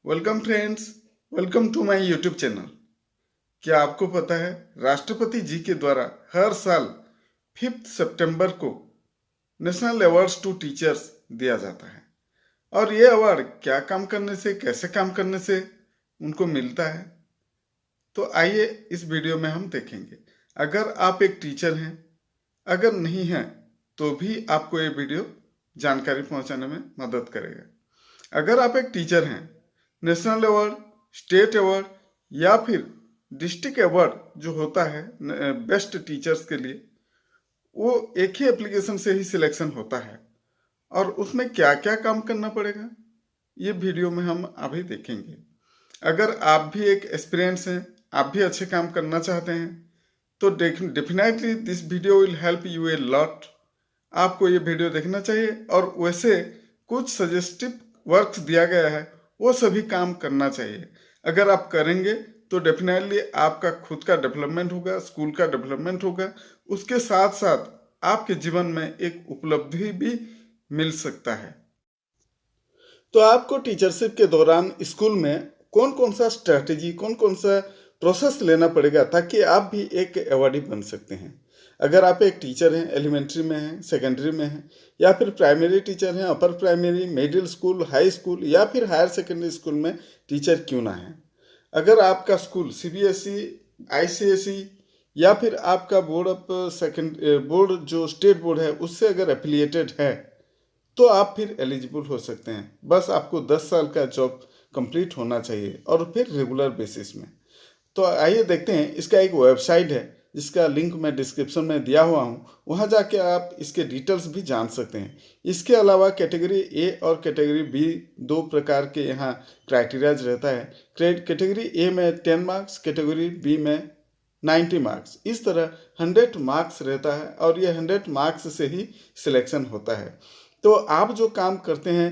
Welcome friends, welcome to my YouTube channel. क्या आपको पता है राष्ट्रपति जी के द्वारा हर साल 5 सितंबर को नेशनल अवार्ड्स टू टीचर्स दिया जाता है। और ये अवार्ड क्या काम करने से, कैसे काम करने से उनको मिलता है, तो आइए इस वीडियो में हम देखेंगे। अगर आप एक टीचर हैं, अगर नहीं हैं, तो भी आपको ये वीडियो जानकारी पहुंचाने में मदद करेगा। अगर आप एक टीचर हैं, नेशनल अवार्ड, स्टेट अवार्ड या फिर डिस्ट्रिक्ट अवार्ड जो होता है बेस्ट टीचर्स के लिए, वो एक ही एप्लीकेशन से ही सिलेक्शन होता है। और उसमें क्या क्या काम करना पड़ेगा ये वीडियो में हम अभी देखेंगे। अगर आप भी एक एक्सपीरियंस हैं, आप भी अच्छे काम करना चाहते हैं, तो definitely this video will help U a lot. आपको ये वीडियो देखना चाहिए और वैसे कुछ सजेस्टिव वर्क्स दिया गया है, वो सभी काम करना चाहिए। अगर आप करेंगे तो डेफिनेटली आपका खुद का डेवलपमेंट होगा, स्कूल का डेवलपमेंट होगा, उसके साथ साथ आपके जीवन में एक उपलब्धि भी मिल सकता है। तो आपको टीचरशिप के दौरान स्कूल में कौन कौन सा स्ट्रैटेजी, कौन कौन सा प्रोसेस लेना पड़ेगा ताकि आप भी एक अवार्डी बन सकते हैं। अगर आप एक टीचर हैं, एलिमेंट्री में हैं, सेकेंडरी में हैं, या फिर प्राइमरी टीचर हैं, upper primary, middle school, high school या फिर हायर सेकेंडरी स्कूल में टीचर क्यों ना है। अगर आपका स्कूल सीबीएसई, आईसीएसई या फिर आपका बोर्ड जो स्टेट बोर्ड है उससे अगर एफिलिएटेड है, तो आप फिर एलिजिबल हो सकते हैं। बस आपको 10 साल का जॉब कंप्लीट होना चाहिए और फिर रेगुलर बेसिस में। तो आइए देखते हैं, इसका एक वेबसाइट है जिसका लिंक मैं डिस्क्रिप्शन में दिया हुआ हूँ, वहाँ जाके आप इसके डिटेल्स भी जान सकते हैं। इसके अलावा कैटेगरी ए और कैटेगरी बी दो प्रकार के यहाँ क्राइटेरियाज रहता है। कैटेगरी ए में 10 मार्क्स, कैटेगरी बी में 90 मार्क्स, इस तरह 100 मार्क्स रहता है और ये 100 मार्क्स से ही सिलेक्शन होता है। तो आप जो काम करते हैं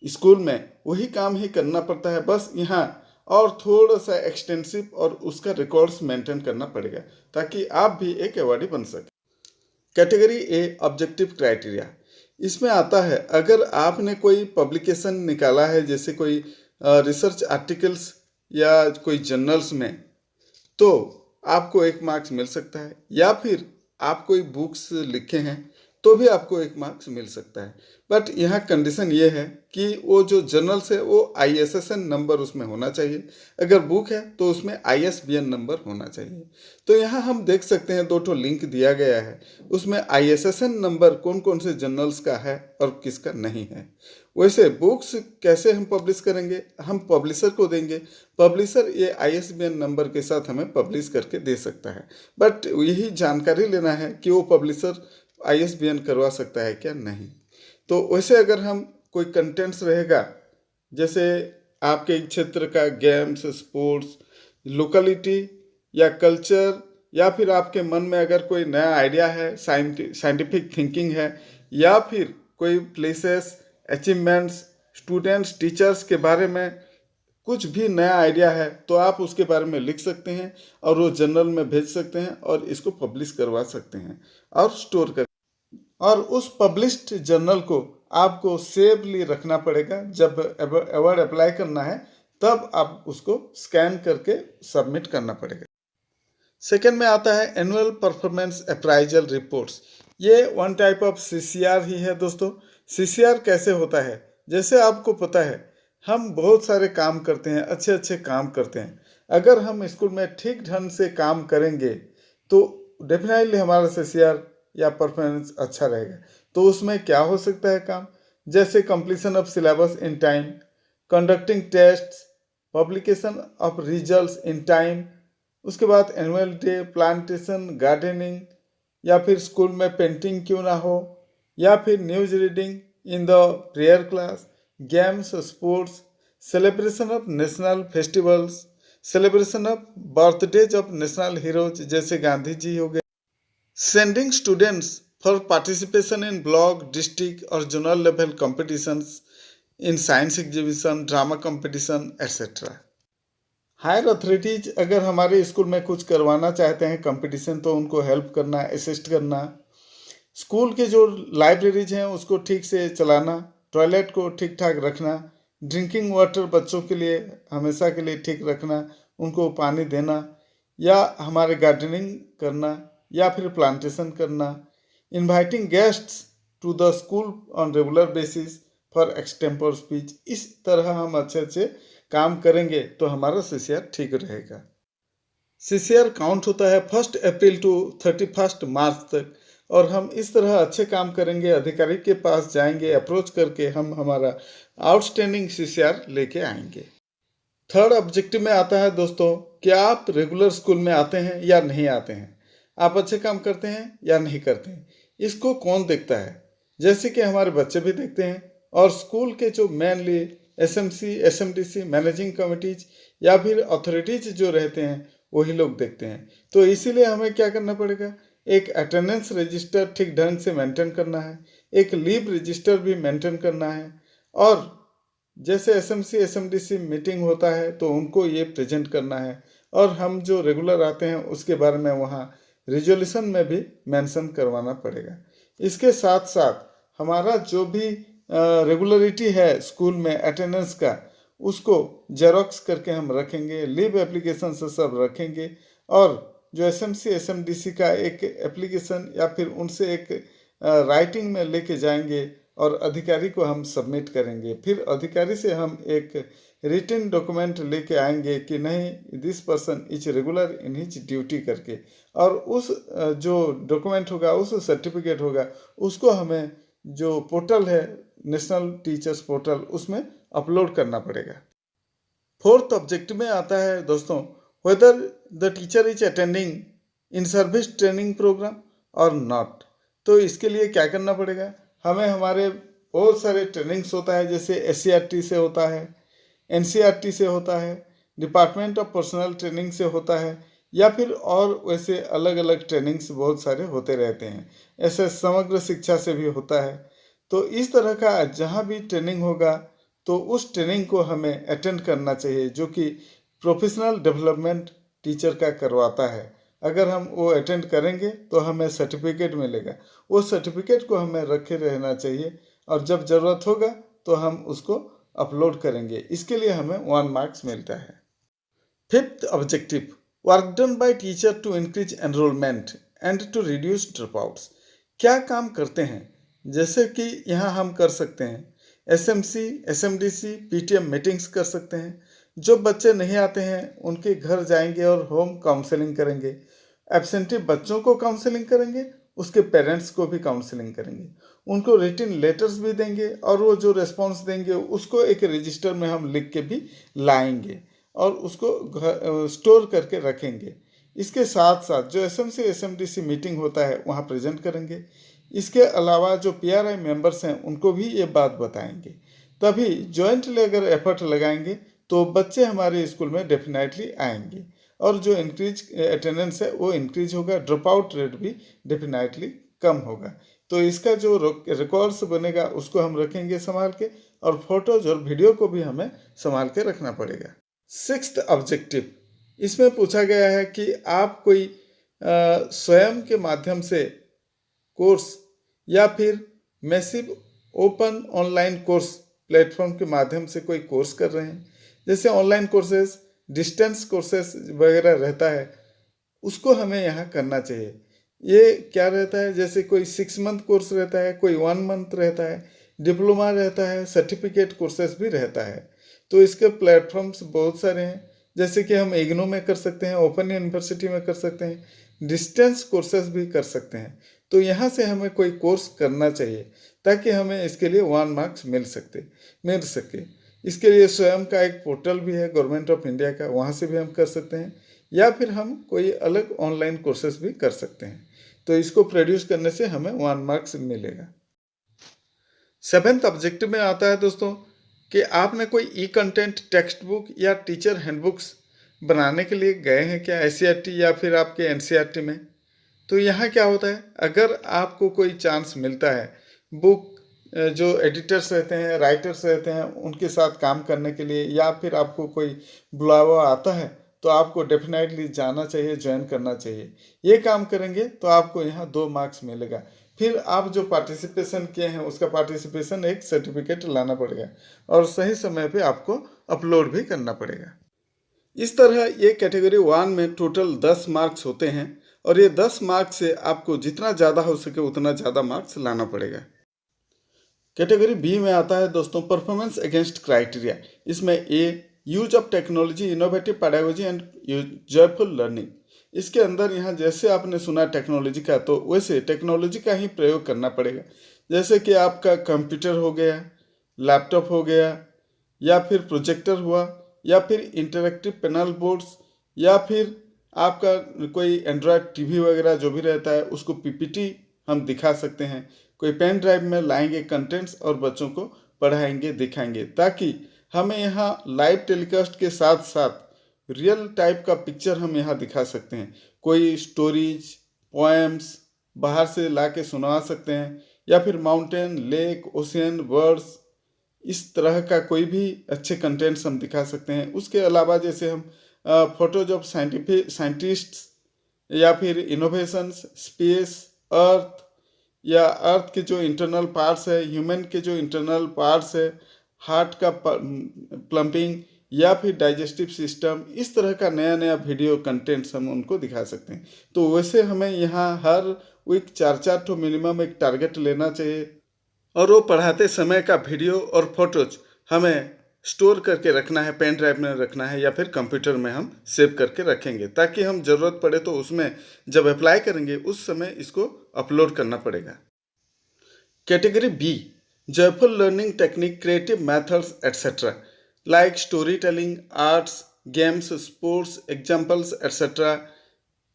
स्कूल में वही काम ही करना पड़ता है, बस यहाँ और थोड़ा सा एक्सटेंसिव और उसका रिकॉर्ड्स मेंटेन करना पड़ेगा ताकि आप भी एक अवार्डी बन सके। कैटेगरी ए ऑब्जेक्टिव क्राइटेरिया, इसमें आता है अगर आपने कोई पब्लिकेशन निकाला है, जैसे कोई रिसर्च आर्टिकल्स या कोई जर्नल्स में, तो आपको 1 मार्क्स मिल सकता है, या फिर आप कोई बुक्स लिखे हैं तो भी आपको 1 मार्क्स मिल सकता है। बट यहाँ कंडीशन ये है कि वो जो जर्नल्स है वो ISSN नंबर उसमें होना चाहिए। अगर बुक है तो उसमें ISBN नंबर होना चाहिए। तो यहाँ हम देख सकते हैं 2 लिंक दिया गया है, उसमें ISSN नंबर कौन कौन से जर्नल्स का है और किसका नहीं है। वैसे बुक्स कैसे हम पब्लिश करेंगे, हम पब्लिशर को देंगे, पब्लिशर ये ISBN नंबर के साथ हमें पब्लिश करके दे सकता है। बट यही जानकारी लेना है कि वो पब्लिशर ISBN करवा सकता है क्या, नहीं। तो वैसे अगर हम कोई कंटेंट्स रहेगा, जैसे आपके क्षेत्र का गेम्स, स्पोर्ट्स, लोकेलिटी या कल्चर, या फिर आपके मन में अगर कोई नया आइडिया है, साइंटिफिक थिंकिंग है, या फिर कोई प्लेसेस, अचीवमेंट्स, स्टूडेंट्स, टीचर्स के बारे में कुछ भी नया आइडिया है, तो आप उसके बारे में लिख सकते हैं और वो जर्नल में भेज सकते हैं और इसको पब्लिश करवा सकते हैं और स्टोर कर, और उस पब्लिश्ड जर्नल को आपको सेवली रखना पड़ेगा। जब अवार्ड अप्लाई करना है तब आप उसको स्कैन करके सबमिट करना पड़ेगा। सेकेंड में आता है एनुअल परफॉर्मेंस अप्राइजल रिपोर्ट्स। ये वन टाइप ऑफ CCR ही है दोस्तों। CCR कैसे होता है, जैसे आपको पता है हम बहुत सारे काम करते हैं, अच्छे अच्छे काम करते हैं। अगर हम स्कूल में ठीक ढंग से काम करेंगे तो डेफिनेटली हमारा CCR या परफॉर्मेंस अच्छा रहेगा। तो उसमें क्या हो सकता है काम, जैसे completion of syllabus in time, conducting tests, publication of results in time, उसके बाद एनुअल डे, प्लांटेशन, गार्डनिंग, या फिर स्कूल में पेंटिंग क्यों ना हो, या फिर news reading in the prayer class, games, sports, celebration of national festivals, celebration of birthdays of national heroes जैसे गांधी जी हो गए, sending students for participation in block, district और zonal level competitions in science exhibition, drama competition etcetera. Higher authorities अगर हमारे school में कुछ करवाना चाहते हैं कंपटीशन, तो उनको हेल्प करना, असिस्ट करना, स्कूल के जो लाइब्रेरीज हैं उसको ठीक से चलाना, टॉयलेट को ठीक ठाक रखना, ड्रिंकिंग वाटर बच्चों के लिए हमेशा के लिए ठीक रखना, उनको पानी देना, या हमारे गार्डनिंग करना या फिर प्लांटेशन करना, inviting guests to the school on regular basis for extempore speech. इस तरह हम अच्छे अच्छे काम करेंगे तो हमारा सीसीआर ठीक रहेगा। सीसीआर काउंट होता है 1 अप्रैल टू 31 मार्च तक, और हम इस तरह अच्छे काम करेंगे, अधिकारी के पास जाएंगे, अप्रोच करके हम हमारा आउटस्टैंडिंग सीसीआर लेके आएंगे। थर्ड ऑब्जेक्टिव में आता है दोस्तों कि आप रेगुलर स्कूल में आते हैं या नहीं आते हैं, आप अच्छे काम करते हैं या नहीं करते हैं, इसको कौन देखता है? जैसे कि हमारे बच्चे भी देखते हैं, और स्कूल के जो मेनली एसएमसी, एसएमडीसी, मैनेजिंग कमिटीज या फिर अथॉरिटीज जो रहते हैं वही लोग देखते हैं। तो इसीलिए हमें क्या करना पड़ेगा, एक अटेंडेंस रजिस्टर ठीक ढंग से मेंटेन करना है, एक लीव रजिस्टर भी मेंटेन करना है, और जैसे एसएमसी, एसएमडीसी मीटिंग होता है तो उनको ये प्रेजेंट करना है, और हम जो रेगुलर आते हैं उसके बारे में वहाँ रिजोल्यूशन में भी मेंशन करवाना पड़ेगा। इसके साथ साथ हमारा जो भी रेगुलरिटी है स्कूल में अटेंडेंस का, उसको जेरोक्स करके हम रखेंगे, लीव एप्लीकेशन से सब रखेंगे, और जो एसएमसी, एसएमडीसी का एक एप्लीकेशन या फिर उनसे एक राइटिंग में लेके जाएंगे और अधिकारी को हम सबमिट करेंगे। फिर अधिकारी से हम एक रिटन डॉक्यूमेंट लेके आएंगे कि नहीं, this person is regular in his duty करके, और उस जो डॉक्यूमेंट होगा, उस सर्टिफिकेट होगा, उसको हमें जो पोर्टल है नेशनल टीचर्स पोर्टल, उसमें अपलोड करना पड़ेगा। फोर्थ ऑब्जेक्टिव में आता है दोस्तों, whether the teacher is attending in service training programme और नॉट। तो इसके लिए क्या करना पड़ेगा, हमें हमारे बहुत सारे ट्रेनिंग्स होता है, जैसे एससीईआरटी से होता है, एनसीईआरटी से होता है, डिपार्टमेंट ऑफ पर्सनल ट्रेनिंग से होता है, या फिर और वैसे अलग अलग ट्रेनिंग्स बहुत सारे होते रहते हैं। ऐसे समग्र शिक्षा से भी होता है। तो इस तरह का जहाँ भी ट्रेनिंग होगा तो उस ट्रेनिंग को हमें अटेंड करना चाहिए, जो कि प्रोफेशनल डेवलपमेंट टीचर का करवाता है। अगर हम वो अटेंड करेंगे तो हमें सर्टिफिकेट मिलेगा, वो सर्टिफिकेट को हमें रखे रहना चाहिए, और जब ज़रूरत होगा तो हम उसको अपलोड करेंगे। इसके लिए हमें 1 मार्क्स मिलता है। Fifth objective, work done by teacher to increase enrolment and to reduce dropouts. क्या काम करते हैं, जैसे कि यहाँ हम कर सकते हैं एसएमसी, एसएमडीसी, पीटीएम मीटिंग्स कर सकते हैं। जो बच्चे नहीं आते हैं उनके घर जाएंगे और होम काउंसलिंग करेंगे, एब्सेंटी बच्चों को काउंसलिंग करेंगे, उसके पेरेंट्स को भी काउंसलिंग करेंगे, उनको रिटन लेटर्स भी देंगे, और वो जो रिस्पॉन्स देंगे उसको एक रजिस्टर में हम लिख के भी लाएंगे और उसको स्टोर करके रखेंगे। इसके साथ साथ जो एसएमसी, एसएमडीसी मीटिंग होता है वहाँ प्रेजेंट करेंगे। इसके अलावा जो पीआरआई मेंबर्स हैं उनको भी ये बात बताएंगे। तभी जॉइंटली अगर एफर्ट लगाएंगे तो बच्चे हमारे स्कूल में डेफिनेटली आएंगे, और जो इंक्रीज अटेंडेंस है वो इंक्रीज होगा, ड्रॉप आउट रेट भी डेफिनेटली कम होगा। तो इसका जो रिकॉर्ड्स बनेगा उसको हम रखेंगे संभाल के, और फोटोज और वीडियो को भी हमें संभाल के रखना पड़ेगा। सिक्स्थ ऑब्जेक्टिव, इसमें पूछा गया है कि आप कोई स्वयं के माध्यम से कोर्स या फिर massive open online course platform के माध्यम से कोई कोर्स कर रहे हैं, जैसे ऑनलाइन कोर्सेज, डिस्टेंस कोर्सेज वगैरह रहता है, उसको हमें यहाँ करना चाहिए। ये क्या रहता है, जैसे कोई 6 मंथ कोर्स रहता है, कोई 1 मंथ रहता है, डिप्लोमा रहता है, सर्टिफिकेट कोर्सेज भी रहता है। तो इसके प्लेटफॉर्म्स बहुत सारे हैं, जैसे कि हम इग्नू में कर सकते हैं, ओपन यूनिवर्सिटी में कर सकते हैं, डिस्टेंस कोर्सेज भी कर सकते हैं। तो यहाँ से हमें कोई कोर्स करना चाहिए ताकि हमें इसके लिए 1 मार्क्स मिल सके। इसके लिए स्वयं का एक पोर्टल भी है गवर्नमेंट ऑफ इंडिया का, वहाँ से भी हम कर सकते हैं, या फिर हम कोई अलग ऑनलाइन कोर्सेज भी कर सकते हैं। तो इसको प्रोड्यूस करने से हमें 1 मार्क्स मिलेगा। 7th ऑब्जेक्टिव में आता है दोस्तों कि आपने कोई ई कंटेंट टेक्स्ट बुक या टीचर हैंडबुक्स बनाने के लिए गए हैं क्या, एससीईआरटी या फिर आपके एनसीईआरटी में। तो यहाँ क्या होता है, अगर आपको कोई चांस मिलता है बुक जो एडिटर्स रहते हैं, राइटर्स रहते हैं, उनके साथ काम करने के लिए, या फिर आपको कोई बुलावा आता है, तो आपको डेफिनेटली जाना चाहिए, ज्वाइन करना चाहिए। ये काम करेंगे तो आपको यहाँ 2 मार्क्स मिलेगा। फिर आप जो पार्टिसिपेशन किए हैं उसका पार्टिसिपेशन एक सर्टिफिकेट लाना पड़ेगा और सही समय पे आपको अपलोड भी करना पड़ेगा। इस तरह ये कैटेगरी 1 में टोटल 10 मार्क्स होते हैं और ये 10 मार्क्स से आपको जितना ज़्यादा हो सके उतना ज़्यादा मार्क्स लाना पड़ेगा। कैटेगरी बी में आता है दोस्तों परफॉर्मेंस अगेंस्ट क्राइटेरिया। इसमें a use of technology, innovative pedagogy and joyful learning. इसके अंदर यहाँ जैसे आपने सुना टेक्नोलॉजी का, तो वैसे टेक्नोलॉजी का ही प्रयोग करना पड़ेगा। जैसे कि आपका कंप्यूटर हो गया, लैपटॉप हो गया, या फिर प्रोजेक्टर हुआ, या फिर इंटरेक्टिव पैनल बोर्ड्स, या फिर आपका कोई एंड्रॉयड टीवी वगैरह जो भी रहता है उसको पीपीटी हम दिखा सकते हैं। कोई पेन ड्राइव में लाएंगे कंटेंट्स और बच्चों को पढ़ाएंगे, दिखाएंगे, ताकि हमें यहाँ लाइव टेलीकास्ट के साथ साथ रियल टाइप का पिक्चर हम यहाँ दिखा सकते हैं। कोई स्टोरीज, पोएम्स बाहर से ला के सुना सकते हैं, या फिर माउंटेन, लेक, ओशियन, बर्ड्स, इस तरह का कोई भी अच्छे कंटेंट्स हम दिखा सकते हैं। उसके अलावा जैसे हम फोटोज ऑफ साइंटिस्ट्स, या फिर इनोवेशंस, स्पेस, अर्थ, या अर्थ के जो इंटरनल पार्ट्स है, ह्यूमन के जो इंटरनल पार्ट्स है, हार्ट का प्लम्बिंग, या फिर डाइजेस्टिव सिस्टम, इस तरह का नया नया वीडियो कंटेंट्स हम उनको दिखा सकते हैं। तो वैसे हमें यहाँ हर वीक 4-4 ठो मिनिमम एक टारगेट लेना चाहिए, और वो पढ़ाते समय का वीडियो और फोटोज हमें स्टोर करके रखना है, पेन ड्राइव में रखना है, या फिर कंप्यूटर में हम सेव करके रखेंगे, ताकि हम ज़रूरत पड़े तो उसमें जब अप्लाई करेंगे उस समय इसको अपलोड करना पड़ेगा। Category B joyful learning technique, creative methods etcetera, like story telling, arts, games, sports, examples etcetera.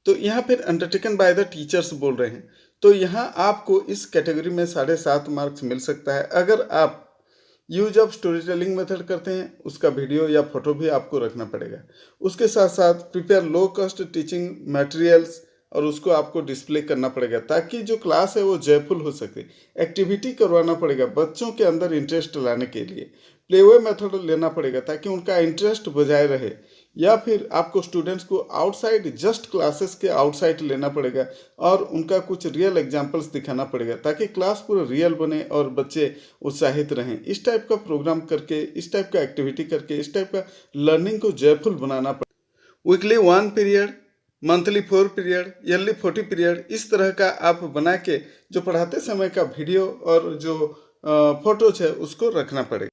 तो यहाँ फिर अंडरटेकन बाय द टीचर्स बोल रहे हैं। तो यहाँ आपको इस कैटेगरी में 7.5 मार्क्स मिल सकता है। अगर आप use of story telling method करते हैं, उसका वीडियो या फोटो भी आपको रखना पड़ेगा। उसके साथ साथ prepare low cost teaching materials, और उसको आपको डिस्प्ले करना पड़ेगा, ताकि जो क्लास है वो जॉयफुल हो सके। एक्टिविटी करवाना पड़ेगा बच्चों के अंदर इंटरेस्ट लाने के लिए। प्लेवे मेथड लेना पड़ेगा ताकि उनका इंटरेस्ट बजाय रहे, या फिर आपको स्टूडेंट्स को आउटसाइड, जस्ट क्लासेस के आउटसाइड लेना पड़ेगा और उनका कुछ रियल एग्जांपल्स दिखाना पड़ेगा, ताकि क्लास पूरा रियल बने और बच्चे उत्साहित रहें। इस टाइप का प्रोग्राम करके, इस टाइप का एक्टिविटी करके, इस टाइप का लर्निंग को जॉयफुल बनाना पड़ेगा। Weekly 1 period, monthly 4 period, yearly 40 period, इस तरह का आप बना के जो पढ़ाते समय का वीडियो और जो फोटोज है उसको रखना पड़ेगा।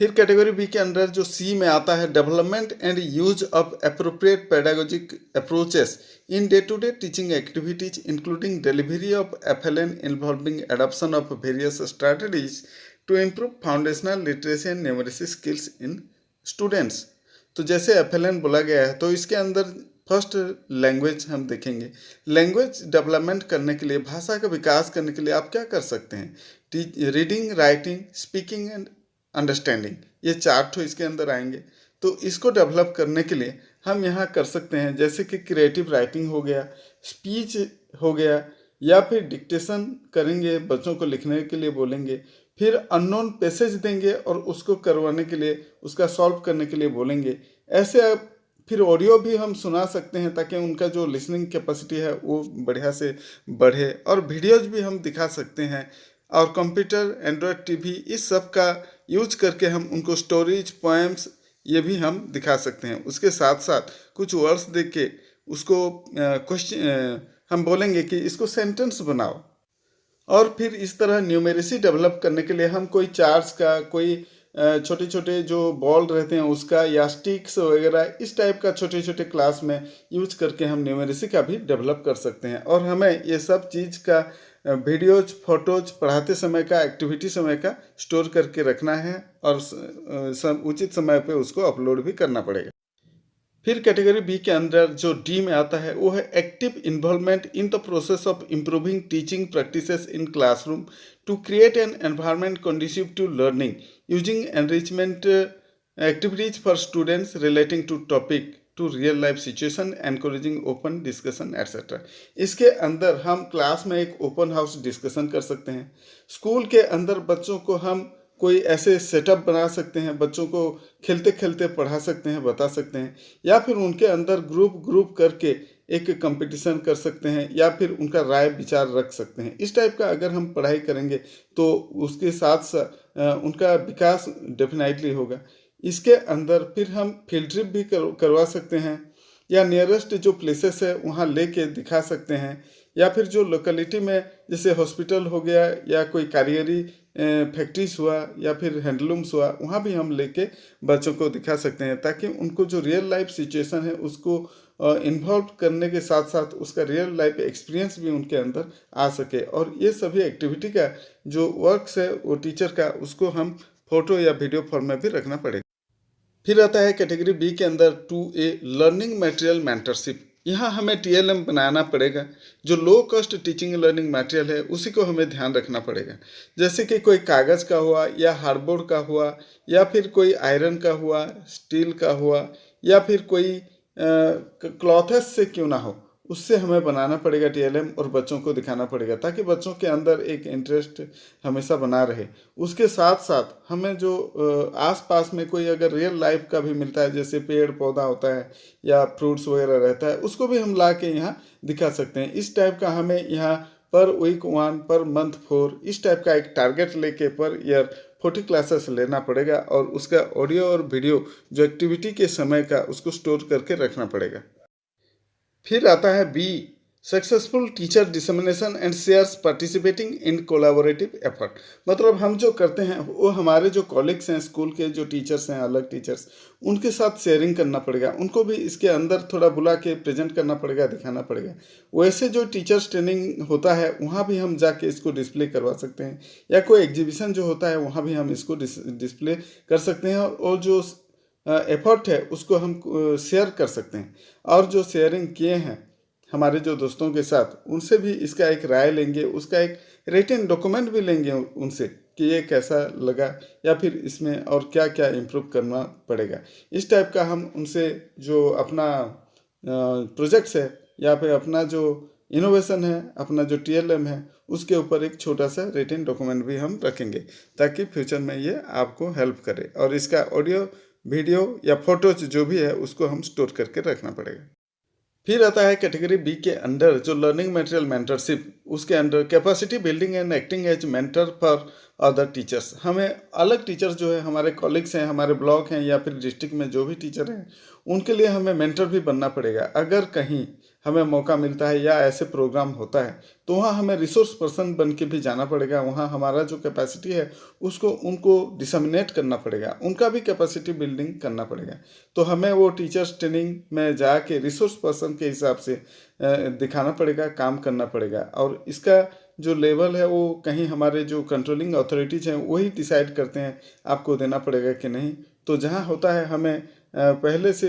फिर कैटेगरी बी के अंदर जो सी में आता है development and use of appropriate pedagogic approaches in day to day teaching activities including delivery of FLN involving adoption of various strategies to improve foundational literacy and numeracy skills in students. तो जैसे FLN बोला गया है, तो इसके अंदर first language हम देखेंगे। लैंग्वेज डेवलपमेंट करने के लिए, भाषा का विकास करने के लिए आप क्या कर सकते हैं? Reading, writing, speaking and understanding, ये 4 ठो इसके अंदर आएंगे। तो इसको डेवलप करने के लिए हम यहाँ कर सकते हैं, जैसे कि क्रिएटिव राइटिंग हो गया, स्पीच हो गया, या फिर डिक्टेशन करेंगे, बच्चों को लिखने के लिए बोलेंगे, फिर अननोन पैसेज देंगे और उसको करवाने के लिए, उसका सॉल्व करने के लिए बोलेंगे। ऐसे फिर ऑडियो भी हम सुना सकते हैं ताकि उनका जो लिसनिंग कैपेसिटी है वो बढ़िया से बढ़े, और वीडियोज भी हम दिखा सकते हैं, और कंप्यूटर, एंड्रॉयड टीवी, इस सब का यूज करके हम उनको स्टोरीज, पोएम्स, ये भी हम दिखा सकते हैं। उसके साथ साथ कुछ वर्ड्स देख के उसको क्वेश्चन हम बोलेंगे कि इसको सेंटेंस बनाओ। और फिर इस तरह न्यूमेरेसी डेवलप करने के लिए हम कोई चार्ट्स का, कोई छोटे छोटे जो बॉल रहते हैं उसका, या स्टिक्स वगैरह, इस टाइप का छोटे छोटे क्लास में यूज करके हम न्यूमेरेसी का भी डेवलप कर सकते हैं। और हमें ये सब चीज़ का वीडियोज, फोटोज, पढ़ाते समय का, एक्टिविटी समय का स्टोर करके रखना है, और उचित समय पे उसको अपलोड भी करना पड़ेगा। फिर कैटेगरी बी के अंदर जो डी में आता है वो है active involvement in the process of improving teaching practices in classroom to create an environment conducive to learning using enrichment activities for students relating to topic to real life situation, encouraging open discussion etcetera. इसके अंदर हम class में एक open house discussion कर सकते हैं। School के अंदर बच्चों को हम कोई ऐसे सेटअप बना सकते हैं, बच्चों को खेलते खेलते पढ़ा सकते हैं, बता सकते हैं, या फिर उनके अंदर ग्रुप करके एक कंपटीशन कर सकते हैं या फिर उनका राय विचार रख सकते हैं। इस टाइप का अगर हम पढ़ाई करेंगे तो उसके साथ साथ उनका विकास डेफिनेटली होगा। इसके अंदर फिर हम फील्ड ट्रिप भी करवा सकते हैं या नियरेस्ट जो प्लेसेस है वहाँ लेके दिखा सकते हैं, या फिर जो लोकेलिटी में जैसे हॉस्पिटल हो गया या कोई कारीगरी फैक्ट्रीज हुआ या फिर हैंडलूम्स हुआ, वहाँ भी हम लेके बच्चों को दिखा सकते हैं, ताकि उनको जो रियल लाइफ सिचुएशन है उसको इन्वॉल्व करने के साथ साथ उसका रियल लाइफ एक्सपीरियंस भी उनके अंदर आ सके। और ये सभी एक्टिविटी का जो वर्क्स है वो टीचर का, उसको हम फोटो या वीडियो फॉर्म में भी रखना पड़ेगा। फिर आता है कैटेगरी बी के अंदर 2A लर्निंग मटेरियल मेंटरशिप। यहाँ हमें TLM बनाना पड़ेगा। जो low cost teaching learning material है उसी को हमें ध्यान रखना पड़ेगा, जैसे कि कोई कागज़ का हुआ या हार्डबोर्ड का हुआ या फिर कोई आयरन का हुआ, स्टील का हुआ या फिर कोई क्लॉथेस से क्यों ना हो, उससे हमें बनाना पड़ेगा TLM और बच्चों को दिखाना पड़ेगा, ताकि बच्चों के अंदर एक इंटरेस्ट हमेशा बना रहे। उसके साथ साथ हमें जो आसपास में कोई अगर रियल लाइफ का भी मिलता है, जैसे पेड़ पौधा होता है या फ्रूट्स वगैरह रहता है, उसको भी हम ला के यहाँ दिखा सकते हैं। इस टाइप का हमें यहाँ पर वीक 1 पर मंथ 4 इस टाइप का एक टारगेट लेके पर ईयर 40 क्लासेस लेना पड़ेगा, और उसका ऑडियो और वीडियो जो एक्टिविटी के समय का उसको स्टोर करके रखना पड़ेगा। फिर आता है be successful teacher dissemination and shares participating in collaborative effort. मतलब हम जो करते हैं वो हमारे जो कॉलीग्स हैं, स्कूल के जो टीचर्स हैं, अलग टीचर्स, उनके साथ शेयरिंग करना पड़ेगा। उनको भी इसके अंदर थोड़ा बुला के प्रेजेंट करना पड़ेगा, दिखाना पड़ेगा। वैसे जो टीचर्स ट्रेनिंग होता है वहाँ भी हम जाके इसको डिस्प्ले करवा सकते हैं, या कोई एग्जीबिशन जो होता है वहाँ भी हम इसको डिस्प्ले कर सकते हैं, और जो एफर्ट है उसको हम शेयर कर सकते हैं। और जो शेयरिंग किए हैं हमारे जो दोस्तों के साथ, उनसे भी इसका एक राय लेंगे, उसका एक रिटन डॉक्यूमेंट भी लेंगे उनसे कि ये कैसा लगा या फिर इसमें और क्या क्या इम्प्रूव करना पड़ेगा। इस टाइप का हम उनसे जो अपना प्रोजेक्ट्स है या फिर अपना जो इनोवेशन है, अपना जो TLM है, उसके ऊपर एक छोटा सा रिटन डॉक्यूमेंट भी हम रखेंगे, ताकि फ्यूचर में ये आपको हेल्प करे। और इसका ऑडियो वीडियो या फोटोज जो भी है उसको हम स्टोर करके रखना पड़ेगा। फिर आता है कैटेगरी बी के अंडर जो लर्निंग मटेरियल मेंटरशिप, उसके under capacity building and acting as mentor for other teachers. हमें अलग टीचर्स जो है, हमारे कॉलीग्स हैं, हमारे ब्लॉक हैं या फिर डिस्ट्रिक्ट में जो भी टीचर हैं, उनके लिए हमें मेंटर भी बनना पड़ेगा। अगर कहीं हमें मौका मिलता है या ऐसे प्रोग्राम होता है तो वहाँ हमें रिसोर्स पर्सन बन के भी जाना पड़ेगा। वहाँ हमारा जो कैपेसिटी है उसको उनको डिसमिनेट करना पड़ेगा, उनका भी कैपेसिटी बिल्डिंग करना पड़ेगा। तो हमें वो टीचर्स ट्रेनिंग में जाके रिसोर्स पर्सन के हिसाब से दिखाना पड़ेगा, काम करना पड़ेगा। और इसका जो लेवल है वो कहीं हमारे जो कंट्रोलिंग अथॉरिटीज़ हैं वही डिसाइड करते हैं आपको देना पड़ेगा कि नहीं। तो जहाँ होता है हमें पहले से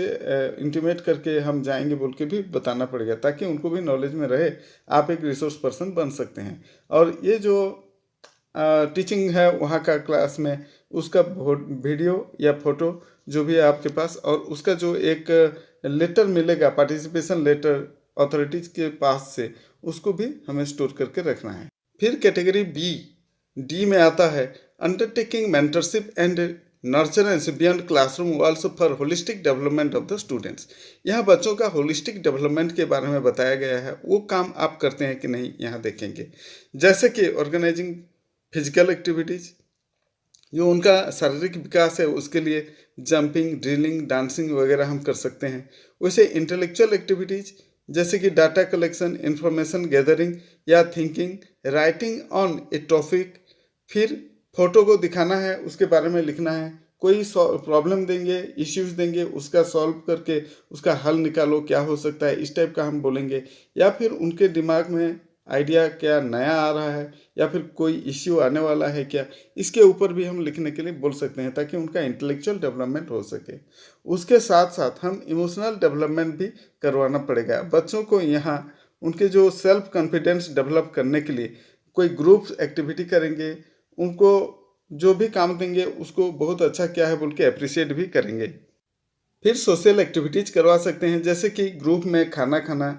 इंटीमेट करके हम जाएंगे बोल के भी बताना पड़ेगा, ताकि उनको भी नॉलेज में रहे आप एक रिसोर्स पर्सन बन सकते हैं। और ये जो टीचिंग है वहाँ का क्लास में, उसका वीडियो या फोटो जो भी है आपके पास, और उसका जो एक लेटर मिलेगा, पार्टिसिपेशन लेटर अथॉरिटीज़ के पास से, उसको भी हमें स्टोर करके रखना है। फिर कैटेगरी डी में आता है undertaking mentorship and nurturance beyond classroom walls for holistic development of the students. यहाँ बच्चों का होलिस्टिक डेवलपमेंट के बारे में बताया गया है। वो काम आप करते हैं कि नहीं यहाँ देखेंगे, जैसे कि ऑर्गेनाइजिंग फिजिकल एक्टिविटीज़, जो उनका शारीरिक विकास है उसके लिए जंपिंग, ड्रिलिंग, डांसिंग वगैरह हम कर सकते हैं। वैसे इंटेलेक्चुअल एक्टिविटीज़ जैसे कि डाटा कलेक्शन, इंफॉर्मेशन गैदरिंग या thinking, writing on A topic. फिर फोटो को दिखाना है, उसके बारे में लिखना है, कोई प्रॉब्लम देंगे, इश्यूज देंगे, उसका सॉल्व करके उसका हल निकालो, क्या हो सकता है, इस टाइप का हम बोलेंगे। या फिर उनके दिमाग में आइडिया क्या नया आ रहा है या फिर कोई इश्यू आने वाला है क्या, इसके ऊपर भी हम लिखने के लिए बोल सकते हैं, ताकि उनका इंटेलेक्चुअल डेवलपमेंट हो सके। उसके साथ साथ हम इमोशनल डेवलपमेंट भी करवाना पड़ेगा बच्चों को। यहाँ उनके जो सेल्फ कॉन्फिडेंस डेवलप करने के लिए कोई ग्रुप एक्टिविटी करेंगे, उनको जो भी काम देंगे उसको बहुत अच्छा क्या है बोल के अप्रिशिएट भी करेंगे। फिर सोशल एक्टिविटीज़ करवा सकते हैं, जैसे कि ग्रुप में खाना खाना,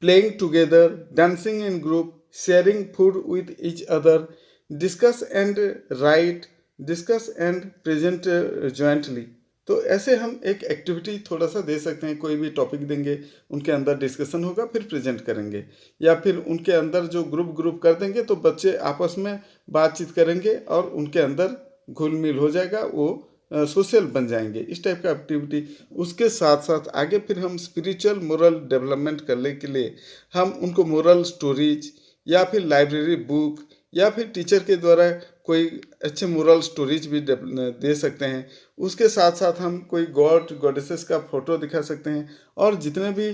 playing together, dancing in group, sharing food with each other, discuss and right, discuss and present jointly. तो ऐसे हम एक एक्टिविटी थोड़ा सा दे सकते हैं, कोई भी टॉपिक देंगे, उनके अंदर डिस्कशन होगा, फिर प्रेजेंट करेंगे, या फिर उनके अंदर जो ग्रुप ग्रुप कर देंगे तो बच्चे आपस में बातचीत करेंगे और उनके अंदर घुल मिल हो जाएगा, वो सोशल बन जाएंगे, इस टाइप का एक्टिविटी। उसके साथ साथ आगे फिर हम स्पिरिचुअल मोरल डेवलपमेंट करने के लिए हम उनको मोरल स्टोरीज या फिर लाइब्रेरी बुक या फिर टीचर के द्वारा कोई अच्छे मोरल स्टोरीज भी दे सकते हैं। उसके साथ साथ हम कोई गॉड गॉडेसेस का फोटो दिखा सकते हैं, और जितने भी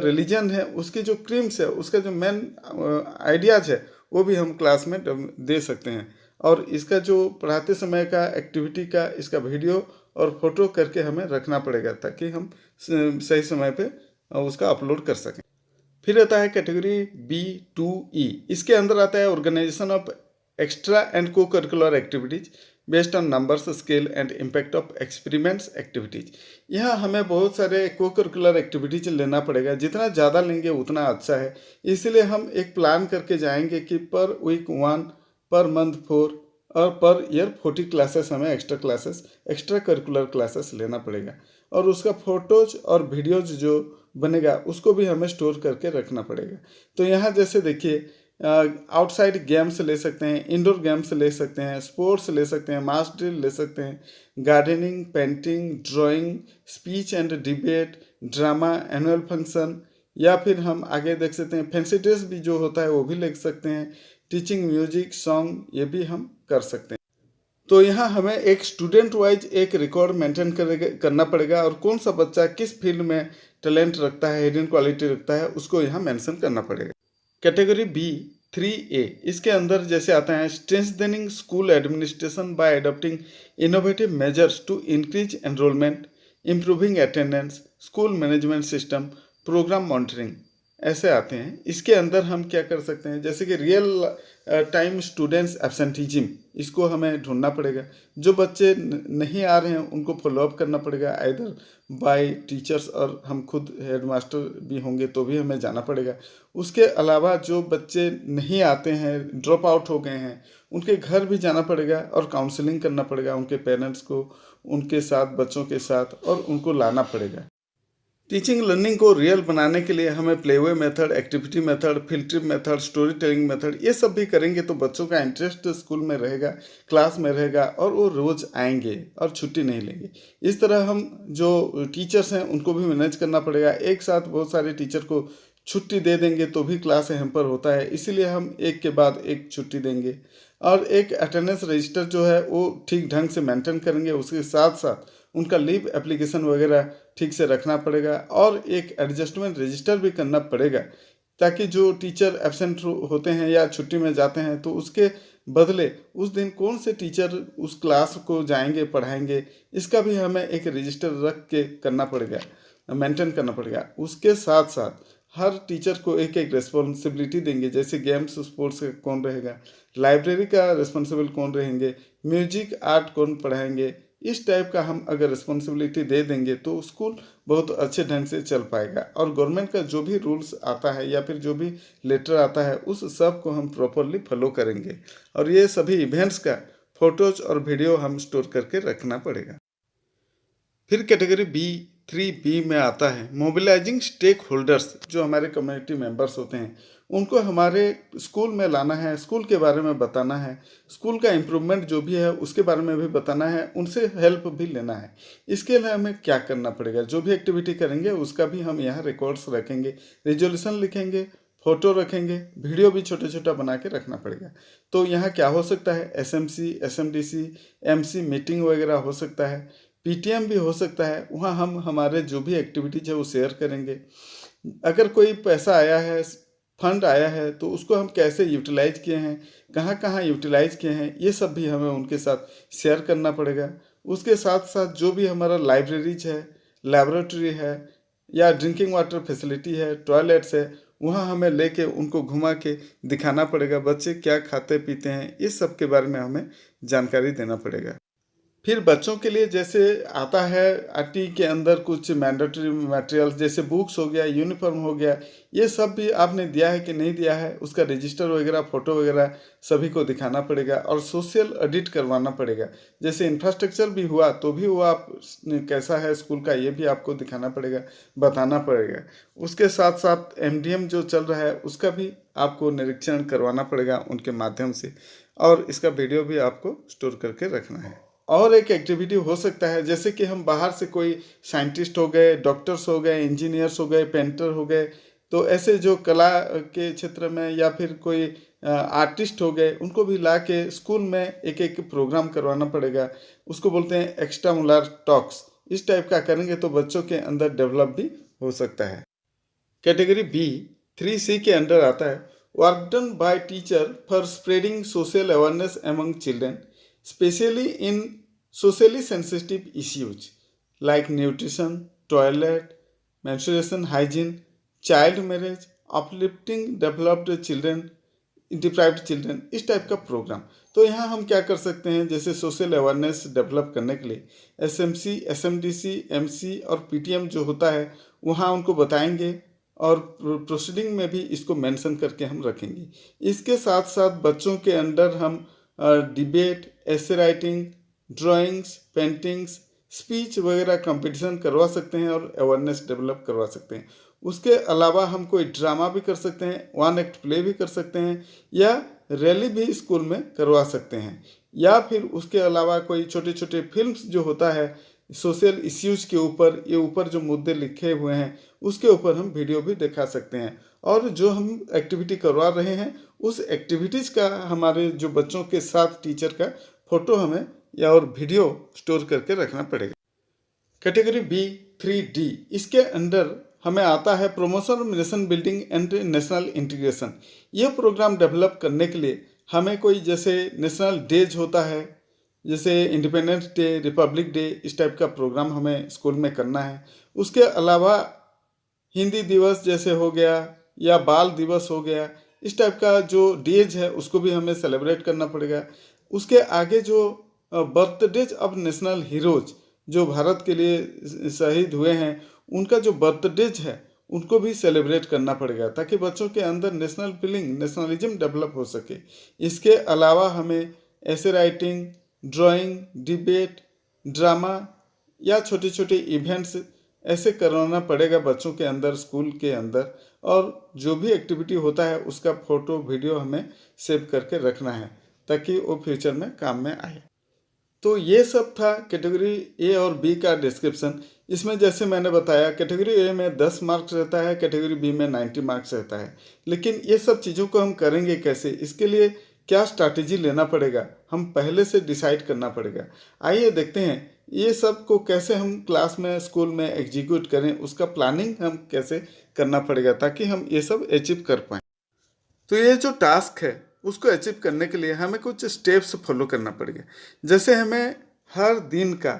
रिलीजन है उसके जो क्रीम्स है, उसका जो मेन आइडियाज है, वो भी हम क्लास में दे सकते हैं। और इसका जो पढ़ाते समय का एक्टिविटी का इसका वीडियो और फोटो करके हमें रखना पड़ेगा, ताकि हम सही समय पे उसका अपलोड कर सकें। फिर आता है कैटेगरी B2E। इसके अंदर आता है ऑर्गेनाइजेशन ऑफ एक्स्ट्रा एंड को curricular activities based on numbers scale and impact of experiments activities. यहाँ हमें बहुत सारे को करिकुलर एक्टिविटीज लेना पड़ेगा, जितना ज़्यादा लेंगे उतना अच्छा है। इसलिए हम एक प्लान करके जाएंगे कि पर वीक 1, पर मंथ 4 और पर ईयर 40 क्लासेस हमें एक्स्ट्रा करिकुलर क्लासेस लेना पड़ेगा। और उसका फोटोज और वीडियोज जो बनेगा उसको भी हमें स्टोर करके रखना पड़ेगा। तो यहाँ जैसे देखिए, आउटसाइड गेम्स ले सकते हैं, इंडोर गेम्स ले सकते हैं, स्पोर्ट्स ले सकते हैं, मास ड्रिल ले सकते हैं, gardening, painting, drawing, speech and debate, drama, annual function, या फिर हम आगे देख सकते हैं फैंसी ड्रेस भी जो होता है वो भी ले सकते हैं, टीचिंग, म्यूजिक, सॉन्ग, ये भी हम कर सकते हैं। तो यहाँ हमें एक स्टूडेंट वाइज एक रिकॉर्ड मेंटेन करना पड़ेगा, और कौन सा बच्चा किस फील्ड में टैलेंट रखता है, हिडन क्वालिटी रखता है, उसको यहाँ मेंशन करना पड़ेगा। कैटेगरी B3A, इसके अंदर जैसे आता है strengthening school administration by adopting innovative measures to increase enrolment, improving attendance, school management system, programme monitoring, ऐसे आते हैं। इसके अंदर हम क्या कर सकते हैं, जैसे कि रियल टाइम स्टूडेंट्स एब्सेंटिज्म, इसको हमें ढूंढना पड़ेगा। जो बच्चे नहीं आ रहे हैं उनको फॉलोअप करना पड़ेगा, आइदर बाय टीचर्स, और हम खुद हेडमास्टर भी होंगे तो भी हमें जाना पड़ेगा। उसके अलावा जो बच्चे नहीं आते हैं, ड्रॉप आउट हो गए हैं, उनके घर भी जाना पड़ेगा और काउंसलिंग करना पड़ेगा उनके पेरेंट्स को, उनके साथ, बच्चों के साथ, और उनको लाना पड़ेगा। टीचिंग लर्निंग को रियल बनाने के लिए हमें playway method, activity method, field trip method, story telling method, ये सब भी करेंगे तो बच्चों का इंटरेस्ट स्कूल में रहेगा, क्लास में रहेगा, और वो रोज़ आएंगे और छुट्टी नहीं लेंगे। इस तरह हम जो टीचर्स हैं उनको भी मैनेज करना पड़ेगा। एक साथ बहुत सारे टीचर को छुट्टी दे देंगे तो भी क्लास हैम्पर होता है, इसीलिए हम एक के बाद एक छुट्टी देंगे। और एक अटेंडेंस रजिस्टर जो है वो ठीक ढंग से मेंटेन करेंगे, उसके साथ साथ उनका लीव एप्लीकेशन वगैरह ठीक से रखना पड़ेगा, और एक एडजस्टमेंट रजिस्टर भी करना पड़ेगा, ताकि जो टीचर एब्सेंट होते हैं या छुट्टी में जाते हैं तो उसके बदले उस दिन कौन से टीचर उस क्लास को जाएंगे, पढ़ाएंगे, इसका भी हमें एक रजिस्टर रख के करना पड़ेगा, मेंटेन करना पड़ेगा। उसके साथ साथ हर टीचर को एक एक रिस्पॉन्सिबिलिटी देंगे, जैसे गेम्स स्पोर्ट्स का कौन रहेगा, लाइब्रेरी का रिस्पॉन्सिबल कौन रहेंगे, म्यूजिक आर्ट कौन पढ़ाएंगे। इस टाइप का हम अगर रिस्पॉन्सिबिलिटी दे देंगे तो स्कूल बहुत अच्छे ढंग से चल पाएगा। और गवर्नमेंट का जो भी रूल्स आता है या फिर जो भी लेटर आता है उस सब को हम प्रॉपरली फॉलो करेंगे, और ये सभी इवेंट्स का फोटोज और वीडियो हम स्टोर करके रखना पड़ेगा। फिर कैटेगरी B3B में आता है मोबिलाइजिंग स्टेक होल्डर्स, जो हमारे कम्युनिटी मेंबर्स होते हैं, उनको हमारे स्कूल में लाना है, स्कूल के बारे में बताना है, स्कूल का इम्प्रूवमेंट जो भी है उसके बारे में भी बताना है, उनसे हेल्प भी लेना है। इसके लिए हमें क्या करना पड़ेगा, जो भी एक्टिविटी करेंगे उसका भी हम यहाँ रिकॉर्ड्स रखेंगे, रिजोल्यूशन लिखेंगे, फोटो रखेंगे, वीडियो भी छोटा छोटा बना के रखना पड़ेगा। तो यहाँ क्या हो सकता है, SMC, SMDC, MC मीटिंग वगैरह हो सकता है, PTM भी हो सकता है। वहाँ हम हमारे जो भी एक्टिविटीज है वो शेयर करेंगे। अगर कोई पैसा आया है, फंड आया है, तो उसको हम कैसे यूटिलाइज किए हैं, कहाँ कहाँ यूटिलाइज किए हैं, ये सब भी हमें उनके साथ शेयर करना पड़ेगा। उसके साथ साथ जो भी हमारा लाइब्रेरीज है, लेबोरेटरी है, या ड्रिंकिंग वाटर फैसिलिटी है, टॉयलेट्स है, वहाँ हमें लेके उनको घुमा के दिखाना पड़ेगा, बच्चे क्या खाते पीते हैं, इस सब के बारे में हमें जानकारी देना पड़ेगा। फिर बच्चों के लिए जैसे आता है आरटी के अंदर कुछ मैंडेटरी मटेरियल्स जैसे बुक्स हो गया, यूनिफॉर्म हो गया, ये सब भी आपने दिया है कि नहीं दिया है, उसका रजिस्टर वगैरह, फोटो वगैरह सभी को दिखाना पड़ेगा और सोशल ऑडिट करवाना पड़ेगा। जैसे इंफ्रास्ट्रक्चर भी हुआ तो भी वो आप कैसा है स्कूल का, ये भी आपको दिखाना पड़ेगा, बताना पड़ेगा। उसके साथ साथ एमडीएम जो चल रहा है उसका भी आपको निरीक्षण करवाना पड़ेगा उनके माध्यम से, और इसका वीडियो भी आपको स्टोर करके रखना है। और एक एक्टिविटी हो सकता है जैसे कि हम बाहर से कोई साइंटिस्ट हो गए, डॉक्टर्स हो गए, इंजीनियर्स हो गए, पेंटर हो गए, तो ऐसे जो कला के क्षेत्र में या फिर कोई आर्टिस्ट हो गए, उनको भी ला के स्कूल में एक एक प्रोग्राम करवाना पड़ेगा। उसको बोलते हैं एक्स्ट्रामुलर टॉक्स। इस टाइप का करेंगे तो बच्चों के अंदर डेवलप भी हो सकता है। कैटेगरी बी 3C के अंडर आता है work done by teacher for spreading social awareness among children specially in socially sensitive issues like nutrition, toilet, menstruation hygiene, child marriage, uplifting developed children, deprived children, इस type का programme. तो यहाँ हम क्या कर सकते हैं, जैसे सोशल अवेयरनेस डेवलप करने के लिए एसएमसी, एसएमडीसी, एमसी और पीटीएम जो होता है वहाँ उनको बताएंगे और प्रोसीडिंग में भी इसको मेंशन करके हम रखेंगे। इसके साथ साथ बच्चों के अंदर हम debate, essay writing, drawings, paintings, speech वगैरह कंपटीशन करवा सकते हैं और अवेयरनेस डेवलप करवा सकते हैं। उसके अलावा हम कोई ड्रामा भी कर सकते हैं, वन एक्ट प्ले भी कर सकते हैं, या रैली भी स्कूल में करवा सकते हैं, या फिर उसके अलावा कोई छोटे छोटे फिल्म्स जो होता है सोशल इश्यूज के ऊपर, ये ऊपर जो मुद्दे लिखे हुए हैं उसके ऊपर हम वीडियो भी दिखा सकते हैं। और जो हम एक्टिविटी करवा रहे हैं उस एक्टिविटीज़ का हमारे जो बच्चों के साथ टीचर का फोटो हमें या और वीडियो स्टोर करके रखना पड़ेगा। कैटेगरी बी 3D, इसके अंडर हमें आता है promotion of nation building and national integration. ये प्रोग्राम डेवलप करने के लिए हमें कोई जैसे नेशनल डेज होता है, जैसे इंडिपेंडेंस डे, रिपब्लिक डे, इस टाइप का प्रोग्राम हमें स्कूल में करना है। उसके अलावा हिंदी दिवस जैसे हो गया या बाल दिवस हो गया, इस टाइप का जो डेज है उसको भी हमें सेलिब्रेट करना पड़ेगा। उसके आगे जो बर्थडेज ऑफ नेशनल हीरोज जो भारत के लिए शहीद हुए हैं, उनका जो बर्थडेज है उनको भी सेलिब्रेट करना पड़ेगा ताकि बच्चों के अंदर नेशनल फीलिंग, नेशनलिज्म डेवलप हो सके। इसके अलावा हमें ऐसे राइटिंग, ड्राइंग, डिबेट, ड्रामा या छोटे छोटे इवेंट्स ऐसे करवाना पड़ेगा बच्चों के अंदर स्कूल के अंदर, और जो भी एक्टिविटी होता है उसका फोटो वीडियो हमें सेव करके रखना है ताकि वो फ्यूचर में काम में आए। तो ये सब था कैटेगरी ए और बी का डिस्क्रिप्शन। इसमें जैसे मैंने बताया कैटेगरी ए में 10 मार्क्स रहता है, कैटेगरी बी में 90 मार्क्स रहता है। लेकिन ये सब चीज़ों को हम करेंगे कैसे, इसके लिए क्या स्ट्रैटेजी लेना पड़ेगा, हम पहले से डिसाइड करना पड़ेगा। आइए देखते हैं ये सब को कैसे हम क्लास में, स्कूल में एग्जीक्यूट करें, उसका प्लानिंग हम कैसे करना पड़ेगा ताकि हम ये सब अचीव कर पाएँ। तो ये जो टास्क है उसको अचीव करने के लिए हमें कुछ स्टेप्स फॉलो करना पड़ेगा। जैसे हमें हर दिन का,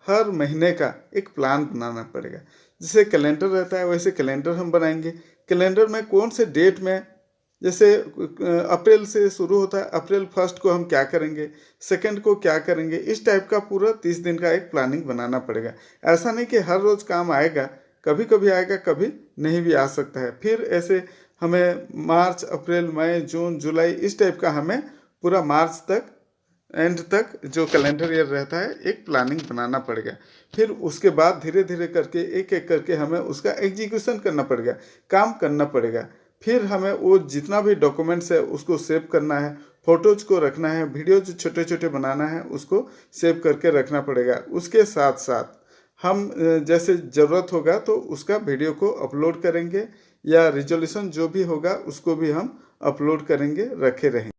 हर महीने का एक प्लान बनाना पड़ेगा। जैसे कैलेंडर रहता है वैसे कैलेंडर हम बनाएंगे। कैलेंडर में कौन से डेट में, जैसे अप्रैल से शुरू होता है, अप्रैल 1 को हम क्या करेंगे, 2 को क्या करेंगे, इस टाइप का पूरा 30 दिन का एक प्लानिंग बनाना पड़ेगा। ऐसा नहीं कि हर रोज़ काम आएगा, कभी कभी आएगा, कभी नहीं भी आ सकता है। फिर ऐसे हमें मार्च, अप्रैल, मई, जून, जुलाई, इस टाइप का हमें पूरा मार्च तक, एंड तक जो कैलेंडर ईयर रहता है एक प्लानिंग बनाना पड़ेगा। फिर उसके बाद धीरे धीरे करके एक एक करके हमें उसका एग्जीक्यूशन करना पड़ेगा, काम करना पड़ेगा। फिर हमें वो जितना भी डॉक्यूमेंट्स है उसको सेव करना है, फोटोज को रखना है, वीडियो जो छोटे छोटे बनाना है उसको सेव करके रखना पड़ेगा। उसके साथ साथ हम जैसे ज़रूरत होगा तो उसका वीडियो को अपलोड करेंगे, या रिजोल्यूशन जो भी होगा उसको भी हम अपलोड करेंगे, रखे रहेंगे।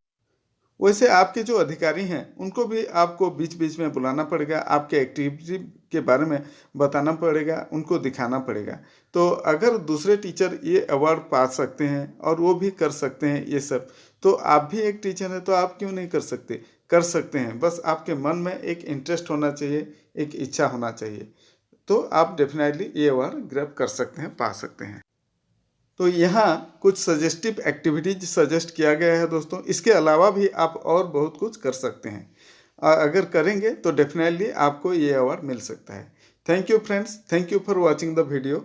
वैसे आपके जो अधिकारी हैं उनको भी आपको बीच बीच में बुलाना पड़ेगा, आपके एक्टिविटी के बारे में बताना पड़ेगा, उनको दिखाना पड़ेगा। तो अगर दूसरे टीचर ये अवार्ड पा सकते हैं और वो भी कर सकते हैं ये सब, तो आप भी एक टीचर हैं तो आप क्यों नहीं कर सकते, कर सकते हैं। बस आपके मन में एक इंटरेस्ट होना चाहिए, एक इच्छा होना चाहिए, तो आप डेफिनेटली ये अवार्ड ग्रैब कर सकते हैं, पा सकते हैं। तो यहाँ कुछ सजेस्टिव एक्टिविटीज सजेस्ट किया गया है दोस्तों। इसके अलावा भी आप और बहुत कुछ कर सकते हैं। अगर करेंगे तो डेफिनेटली आपको ये अवार्ड मिल सकता है। Thank you friends, thank you for watching the video.